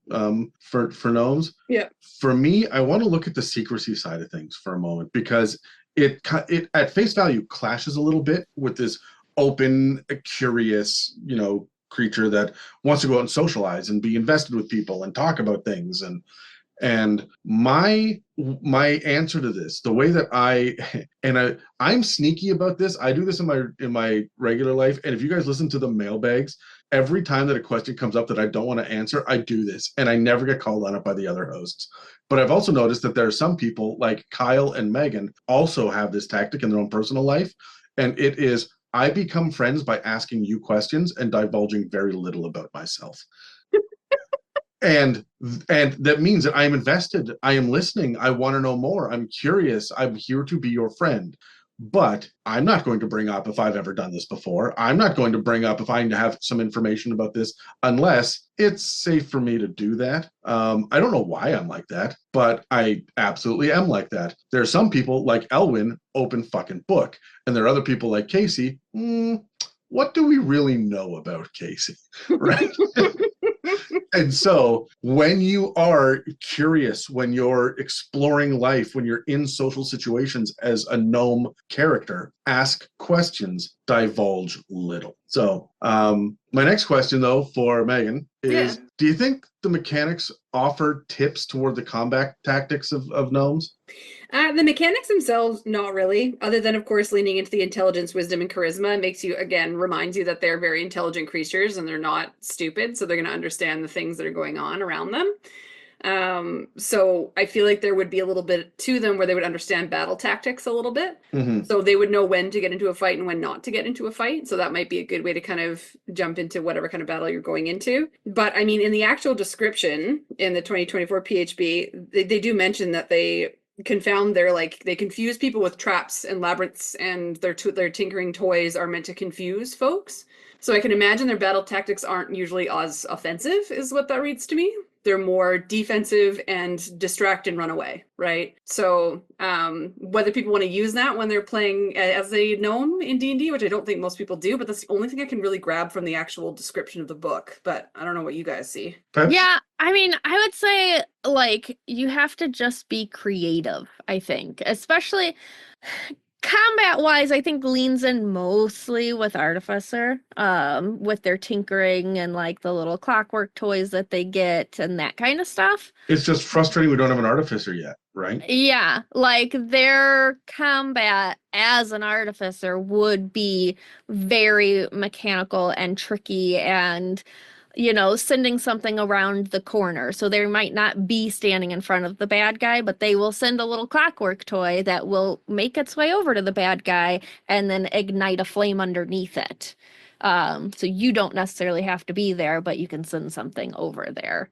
Speaker 1: for gnomes.
Speaker 4: Yeah.
Speaker 1: For me, I want to look at the secrecy side of things for a moment because it at face value clashes a little bit with this open, curious, creature that wants to go out and socialize and be invested with people and talk about things and my answer to this, the way that I'm sneaky about this. I do this in my regular life, and if you guys listen to the mailbags, every time that a question comes up that I don't want to answer, I do this, and I never get called on it by the other hosts. But I've also noticed that there are some people like Kyle and Megan also have this tactic in their own personal life, and it is I become friends by asking you questions and divulging very little about myself. And that means that I am invested. I am listening. I want to know more. I'm curious. I'm here to be your friend. But I'm not going to bring up if I've ever done this before. I'm not going to bring up if I have some information about this unless it's safe for me to do that. I don't know why I'm like that, but I absolutely am like that. There are some people like Elwyn, open fucking book. And there are other people like Casey. What do we really know about Casey? Right? And so when you are curious, when you're exploring life, when you're in social situations as a gnome character, ask questions, divulge little. So my next question, though, for Megan is, do you think the mechanics offer tips toward the combat tactics of gnomes?
Speaker 4: The mechanics themselves, not really, other than, of course, leaning into the intelligence, wisdom, and charisma. It makes you, again, reminds you that they're very intelligent creatures and they're not stupid, so they're going to understand the things that are going on around them. So I feel like there would be a little bit to them where they would understand battle tactics a little bit. So they would know when to get into a fight and when not to get into a fight. So that might be a good way to kind of jump into whatever kind of battle you're going into. But I mean, in the actual description in the 2024 PHB, they do mention that they confound they confuse people with traps and labyrinths, and their tinkering toys are meant to confuse folks. So I can imagine their battle tactics aren't usually as offensive, is what that reads to me. They're more defensive and distract and run away, right? So whether people want to use that when they're playing as a gnome in D&D, which I don't think most people do, but that's the only thing I can really grab from the actual description of the book. But I don't know what you guys see.
Speaker 1: Peps?
Speaker 5: Yeah, I mean, I would say, like, you have to just be creative, I think. Especially combat-wise, I think leans in mostly with Artificer, with their tinkering and, like, the little clockwork toys that they get and that kind of stuff.
Speaker 1: It's just frustrating we don't have an Artificer yet, right?
Speaker 5: Yeah, like their combat as an artificer would be very mechanical and tricky and, sending something around the corner. So they might not be standing in front of the bad guy, but they will send a little clockwork toy that will make its way over to the bad guy and then ignite a flame underneath it. So you don't necessarily have to be there, but you can send something over there.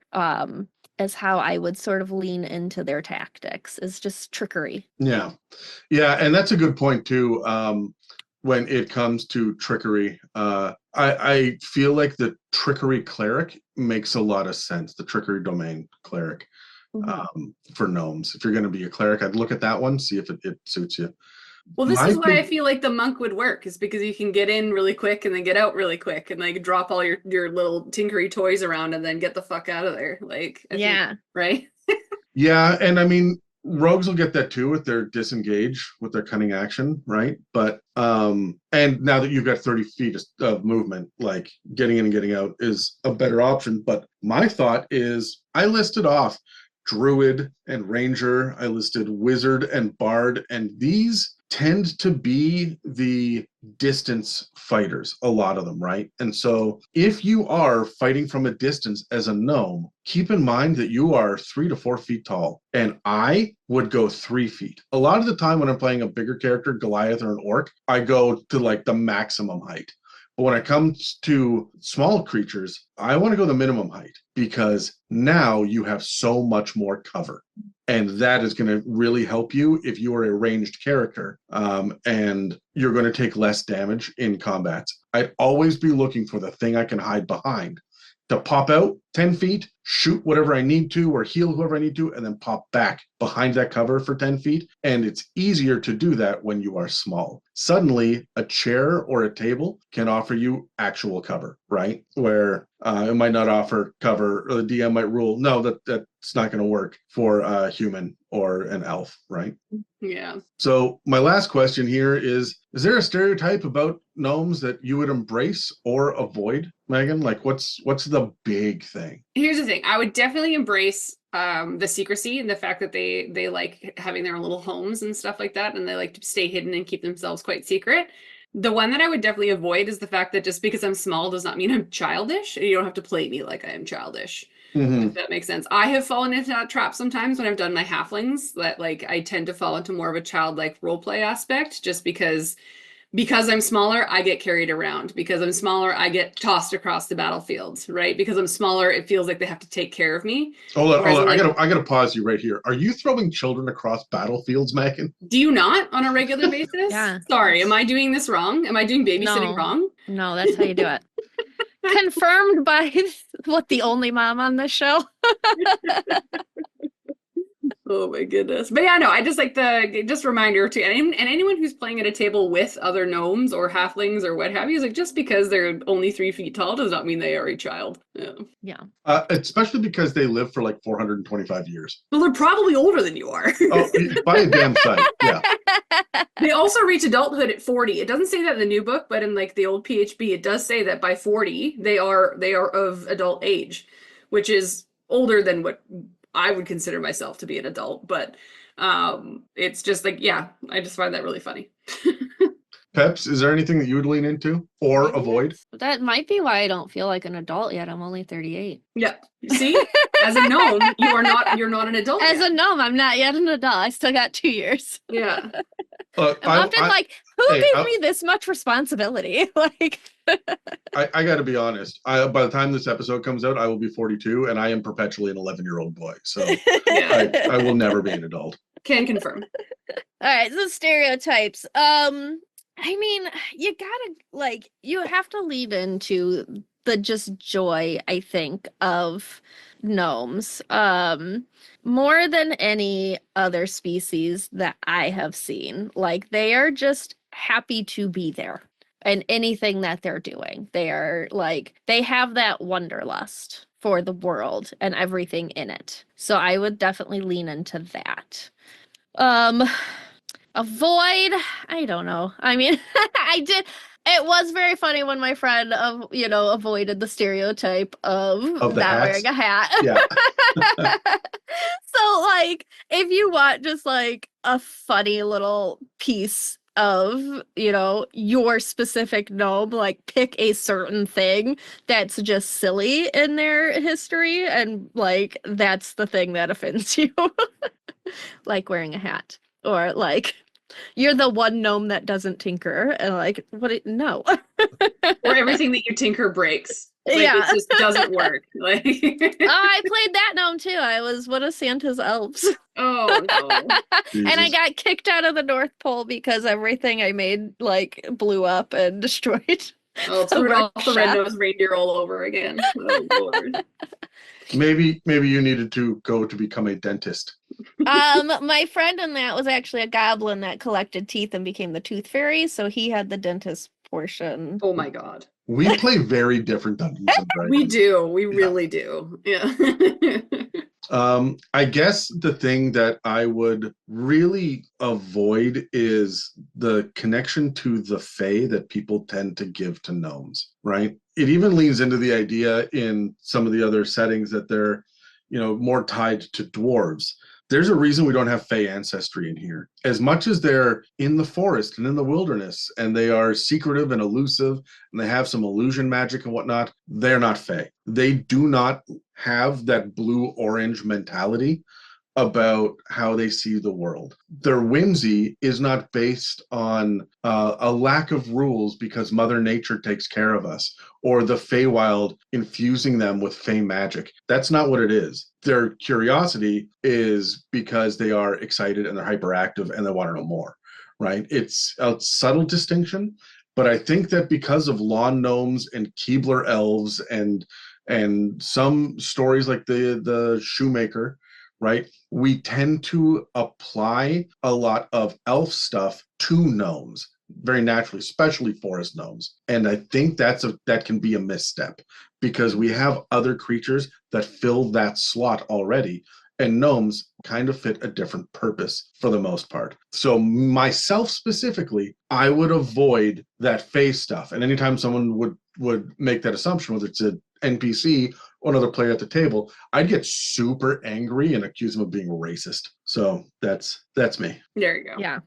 Speaker 5: Is how I would sort of lean into their tactics, is just trickery.
Speaker 1: Yeah. Yeah, and that's a good point too. When it comes to trickery, I feel like the trickery cleric makes a lot of sense. The trickery domain cleric for gnomes. If you're going to be a cleric, I'd look at that one, see if it suits you.
Speaker 4: Well, this is why I feel like the monk would work, is because you can get in really quick and then get out really quick and like drop all your little tinkery toys around and then get the fuck out of there. Like, I think, right?
Speaker 1: Yeah, and I mean, rogues will get that too with their disengage, with their cunning action, right? But and now that you've got 30 feet of movement, like getting in and getting out is a better option. But my thought is, I listed off druid and ranger, I listed wizard and bard, and these tend to be the distance fighters, a lot of them, right? And so if you are fighting from a distance as a gnome, keep in mind that you are 3 to 4 feet tall, and I would go 3 feet. A lot of the time when I'm playing a bigger character, Goliath or an orc, I go to like the maximum height. But when it comes to small creatures, I want to go the minimum height, because now you have so much more cover. And that is going to really help you if you are a ranged character, and you're going to take less damage in combats. I'd always be looking for the thing I can hide behind to pop out 10 feet, shoot whatever I need to, or heal whoever I need to, and then pop back behind that cover for 10 feet. And it's easier to do that when you are small. Suddenly, a chair or a table can offer you actual cover, right? Where it might not offer cover, or the DM might rule, no, that's not going to work for a human or an elf, right?
Speaker 4: Yeah.
Speaker 1: So my last question here is there a stereotype about gnomes that you would embrace or avoid, Megan? Like, what's the big thing?
Speaker 4: Here's the thing. I would definitely embrace the secrecy and the fact that they like having their own little homes and stuff like that, and they like to stay hidden and keep themselves quite secret. The one that I would definitely avoid is the fact that just because I'm small does not mean I'm childish. You don't have to play me like I am childish. If that makes sense. I have fallen into that trap sometimes when I've done my halflings, that like I tend to fall into more of a childlike roleplay aspect, just because I'm smaller, I get carried around. Because I'm smaller, I get tossed across the battlefield, right? Because I'm smaller, it feels like they have to take care of me.
Speaker 1: Hold on. Like, I gotta pause you right here. Are you throwing children across battlefields, Megan?
Speaker 4: Do you not on a regular basis?
Speaker 5: Yeah.
Speaker 4: Sorry, am I doing this wrong? Am I doing babysitting wrong?
Speaker 5: No, that's how you do it. Confirmed by the only mom on this show.
Speaker 4: Oh my goodness. But yeah, no, I just like just reminder to and anyone who's playing at a table with other gnomes or halflings or what have you, is like, just because they're only 3 feet tall does not mean they are a child.
Speaker 5: Yeah.
Speaker 1: Especially because they live for like 425 years.
Speaker 4: Well, they're probably older than you are.
Speaker 1: Oh, by a damn sight. Yeah.
Speaker 4: They also reach adulthood at 40. It doesn't say that in the new book, but in like the old PHB, it does say that by 40 they are of adult age, which is older than what I would consider myself to be an adult. But it's just like, yeah, I just find that really funny.
Speaker 1: Peps, is there anything that you would lean into or avoid?
Speaker 5: That might be why I don't feel like an adult yet. I'm only 38.
Speaker 4: Yeah. See, as a gnome, you're not an adult.
Speaker 5: As
Speaker 4: yet.
Speaker 5: a gnome, I'm not yet an adult. I still got 2 years.
Speaker 4: Yeah.
Speaker 5: I'm often like, who gave me this much responsibility? Like,
Speaker 1: I got to be honest. By the time this episode comes out, I will be 42, and I am perpetually an 11-year-old boy. So
Speaker 4: yeah.
Speaker 1: I will never be an adult.
Speaker 4: Can confirm.
Speaker 5: All right, so stereotypes. I mean, you have to lead into the just joy, I think, of gnomes. More than any other species that I have seen. Like, they are just happy to be there and anything that they're doing. They are like, they have that wanderlust for the world and everything in it. So I would definitely lean into that. Avoid, I don't know. I mean, I did. It was very funny when my friend avoided the stereotype of
Speaker 1: the
Speaker 5: not
Speaker 1: hats?
Speaker 5: wearing a hat.
Speaker 1: Yeah.
Speaker 5: So like if you want just like a funny little piece of, your specific gnome, like pick a certain thing that's just silly in their history, and like that's the thing that offends you. Like wearing a hat, or like you're the one gnome that doesn't tinker, and like no.
Speaker 4: Or everything that you tinker breaks. Like,
Speaker 5: Yeah.
Speaker 4: it just doesn't work. Like,
Speaker 5: I played that gnome too. I was one of Santa's elves.
Speaker 4: oh no.
Speaker 5: And I
Speaker 1: Jesus.
Speaker 5: got kicked out of the North Pole because everything I made like blew up and destroyed.
Speaker 4: Oh, it's
Speaker 5: the
Speaker 4: Rudolph the
Speaker 5: workshop.
Speaker 4: Red-Nosed Reindeer all over again. Oh Lord.
Speaker 1: Maybe you needed to go to become a dentist.
Speaker 5: My friend in that was actually a goblin that collected teeth and became the tooth fairy, so he had the dentist portion.
Speaker 4: Oh my God.
Speaker 1: We play very different Dungeons and Dragons.
Speaker 4: We do. We really do. Yeah.
Speaker 1: I guess the thing that I would really avoid is the connection to the Fae that people tend to give to gnomes, right? It even leans into the idea in some of the other settings that they're, more tied to dwarves. There's a reason we don't have Fae ancestry in here. As much as they're in the forest and in the wilderness, and they are secretive and elusive, and they have some illusion magic and whatnot, they're not Fae. They do not have that blue-orange mentality about how they see the world. Their whimsy is not based on a lack of rules because Mother Nature takes care of us, or the Feywild infusing them with Fey magic. That's not what it is. Their curiosity is because they are excited and they're hyperactive and they want to know more, right? It's a subtle distinction, but I think that because of lawn gnomes and Keebler elves and some stories like the Shoemaker, right, we tend to apply a lot of elf stuff to gnomes very naturally, especially forest gnomes. And I think that can be a misstep because we have other creatures that fill that slot already, and gnomes kind of fit a different purpose for the most part. So myself specifically, I would avoid that face stuff. And anytime someone would make that assumption, whether it's an NPC or another player at the table, I'd get super angry and accuse them of being racist. So that's me.
Speaker 4: There you go.
Speaker 5: Yeah.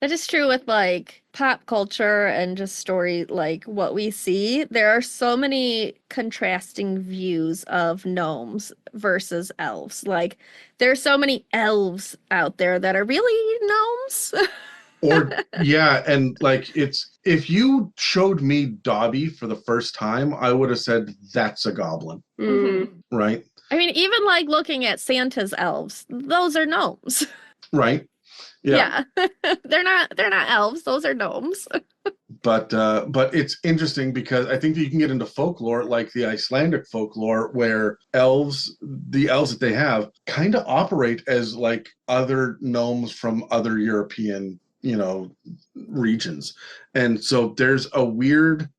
Speaker 5: That is true with like pop culture and just story, like what we see. There are so many contrasting views of gnomes versus elves. Like there's so many elves out there that are really gnomes.
Speaker 1: Or yeah, and like if you showed me Dobby for the first time, I would have said that's a goblin.
Speaker 4: Mm.
Speaker 1: Right?
Speaker 5: I mean, even like looking at Santa's elves, those are gnomes.
Speaker 1: Right? Yeah.
Speaker 5: They're not elves, those are gnomes.
Speaker 1: But it's interesting because I think that you can get into folklore like the Icelandic folklore where the elves that they have kind of operate as like other gnomes from other European regions. And so there's a weird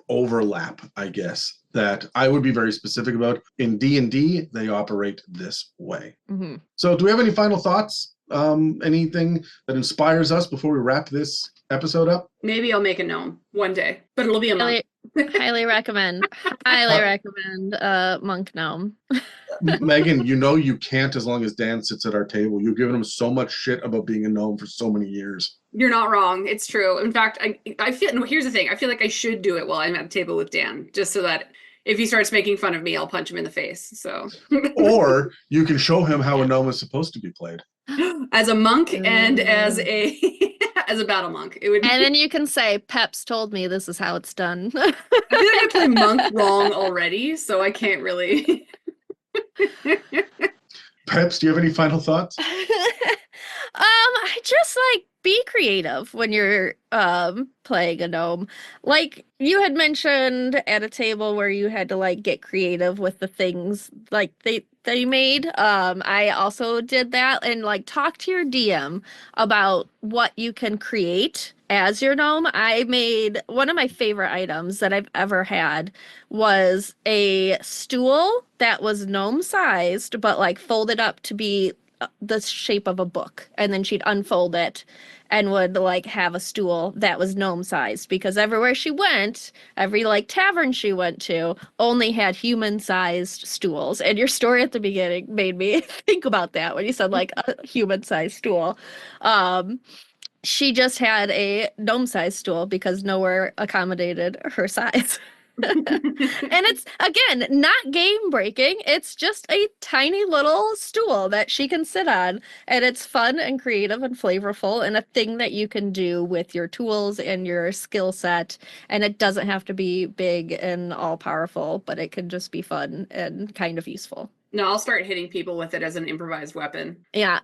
Speaker 1: overlap, I guess, that I would be very specific about. In D&D, they operate this way.
Speaker 5: Mm-hmm.
Speaker 1: So do we have any final thoughts? Anything that inspires us before we wrap this episode up?
Speaker 4: Maybe I'll make a gnome one day, but it'll be a monk.
Speaker 5: Highly recommend. Highly recommend monk gnome.
Speaker 1: Megan, you can't as long as Dan sits at our table. You've given him so much shit about being a gnome for so many years.
Speaker 4: You're not wrong. It's true. In fact, I feel, no, here's the thing. I feel like I should do it while I'm at the table with Dan, just so that if he starts making fun of me, I'll punch him in the face. So,
Speaker 1: or you can show him how a gnome is supposed to be played.
Speaker 4: As a monk and as a as a battle monk, it would.
Speaker 5: And then you can say, "Peps told me this is how it's done."
Speaker 4: I feel like I play monk wrong already, so I can't really.
Speaker 1: Peps, do you have any final thoughts?
Speaker 5: Just like be creative when you're playing a gnome. Like you had mentioned at a table where you had to like get creative with the things like they made. I also did that, and like talk to your DM about what you can create as your gnome. I made one of my favorite items that I've ever had was a stool that was gnome sized, but like folded up to be the shape of a book, and then she'd unfold it and would like have a stool that was gnome sized, because everywhere she went, every like tavern she went to only had human sized stools. And your story at the beginning made me think about that when you said like a human sized stool. She just had a gnome sized stool because nowhere accommodated her size. And it's, again, not game breaking. It's just a tiny little stool that she can sit on. And it's fun and creative and flavorful, and a thing that you can do with your tools and your skill set. And it doesn't have to be big and all powerful, but it can just be fun and kind of useful.
Speaker 4: No, I'll start hitting people with it as an improvised weapon.
Speaker 5: Yeah.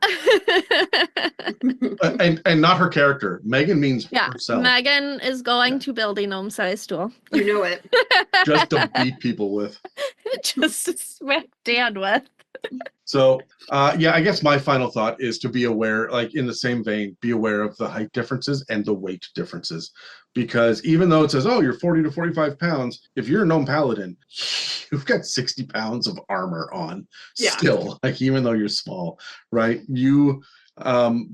Speaker 1: and not her character. Megan means herself.
Speaker 5: Megan is going to build a gnome-sized stool.
Speaker 4: You know it.
Speaker 1: Just to beat people with.
Speaker 5: Just to smack Dan with.
Speaker 1: So, yeah, I guess my final thought is to be aware, like in the same vein, be aware of the height differences and the weight differences. Because even though it says, oh, you're 40 to 45 pounds, if you're a gnome paladin, you've got 60 pounds of armor on still, like even though you're small, right? You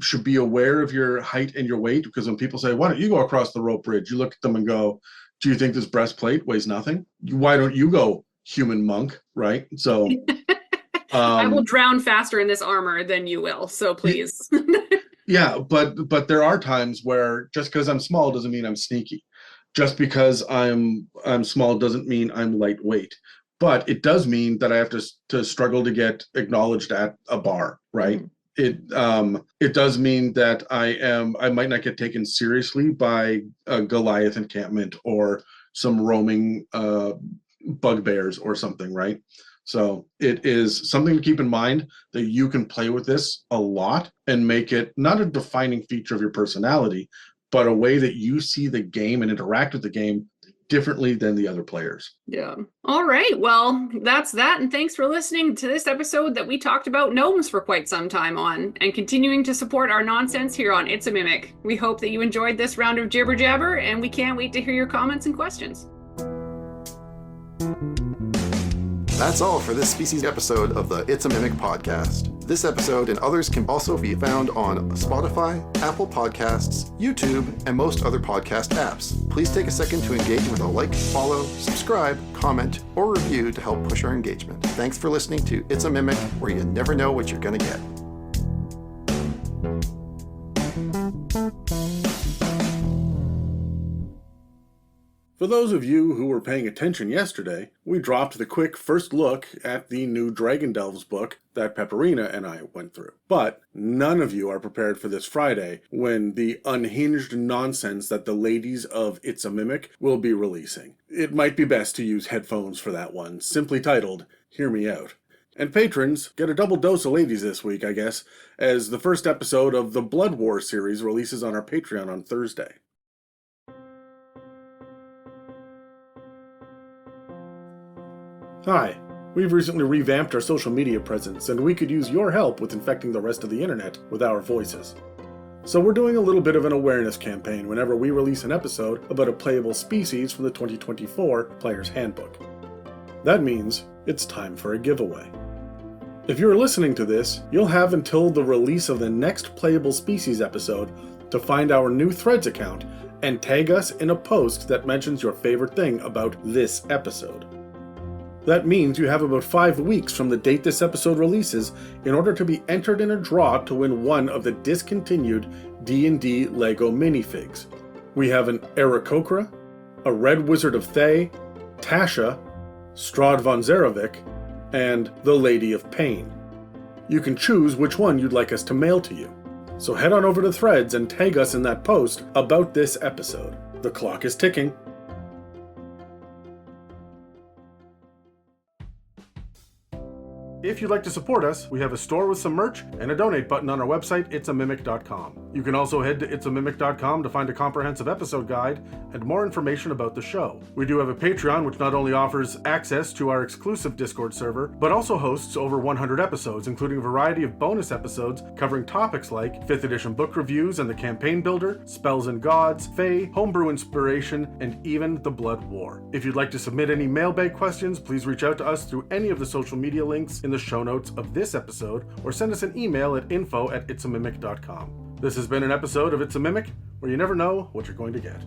Speaker 1: should be aware of your height and your weight, because when people say, why don't you go across the rope bridge? You look at them and go, do you think this breastplate weighs nothing? Why don't you go, human monk, right? So...
Speaker 4: I will drown faster in this armor than you will, so please.
Speaker 1: Yeah, but there are times where just because I'm small doesn't mean I'm sneaky. Just because I'm small doesn't mean I'm lightweight. But it does mean that I have to struggle to get acknowledged at a bar, right? Mm-hmm. It does mean that I might not get taken seriously by a Goliath encampment or some roaming bugbears or something, right? So it is something to keep in mind, that you can play with this a lot and make it not a defining feature of your personality, but a way that you see the game and interact with the game differently than the other players.
Speaker 4: Yeah. All right. Well, that's that. And thanks for listening to this episode that we talked about gnomes for quite some time on, and continuing to support our nonsense here on It's a Mimic. We hope that you enjoyed this round of jibber jabber, and we can't wait to hear your comments and questions.
Speaker 3: That's all for this species episode of the It's a Mimic podcast. This episode and others can also be found on Spotify, Apple Podcasts, YouTube, and most other podcast apps. Please take a second to engage with a like, follow, subscribe, comment, or review to help push our engagement. Thanks for listening to It's a Mimic, where you never know what you're gonna get.
Speaker 1: For those of you who were paying attention yesterday, we dropped the quick first look at the new Dragon Delves book that Pepperina and I went through. But none of you are prepared for this Friday, when the unhinged nonsense that the ladies of It's a Mimic will be releasing. It might be best to use headphones for that one, simply titled, Hear Me Out. And patrons get a double dose of ladies this week, I guess, as the first episode of the Blood War series releases on our Patreon on Thursday. Hi, we've recently revamped our social media presence, and we could use your help with infecting the rest of the internet with our voices. So we're doing a little bit of an awareness campaign whenever we release an episode about a playable species from the 2024 Player's Handbook. That means it's time for a giveaway. If you're listening to this, you'll have until the release of the next playable species episode to find our new Threads account and tag us in a post that mentions your favorite thing about this episode. That means you have about 5 weeks from the date this episode releases in order to be entered in a draw to win one of the discontinued D&D Lego minifigs. We have an Aarakocra, a Red Wizard of Thay, Tasha, Strahd von Zarovic, and the Lady of Pain. You can choose which one you'd like us to mail to you. So head on over to Threads and tag us in that post about this episode. The clock is ticking. If you'd like to support us, we have a store with some merch and a donate button on our website, itsamimic.com. You can also head to itsamimic.com to find a comprehensive episode guide and more information about the show. We do have a Patreon, which not only offers access to our exclusive Discord server, but also hosts over 100 episodes, including a variety of bonus episodes covering topics like 5th edition book reviews and the campaign builder, spells and gods, fae, homebrew inspiration, and even the Blood War. If you'd like to submit any mailbag questions, please reach out to us through any of the social media links in
Speaker 6: the show notes of this episode or send us an email at info@itsamimic.com. This has been an episode of It's a Mimic, where you never know what you're going to get.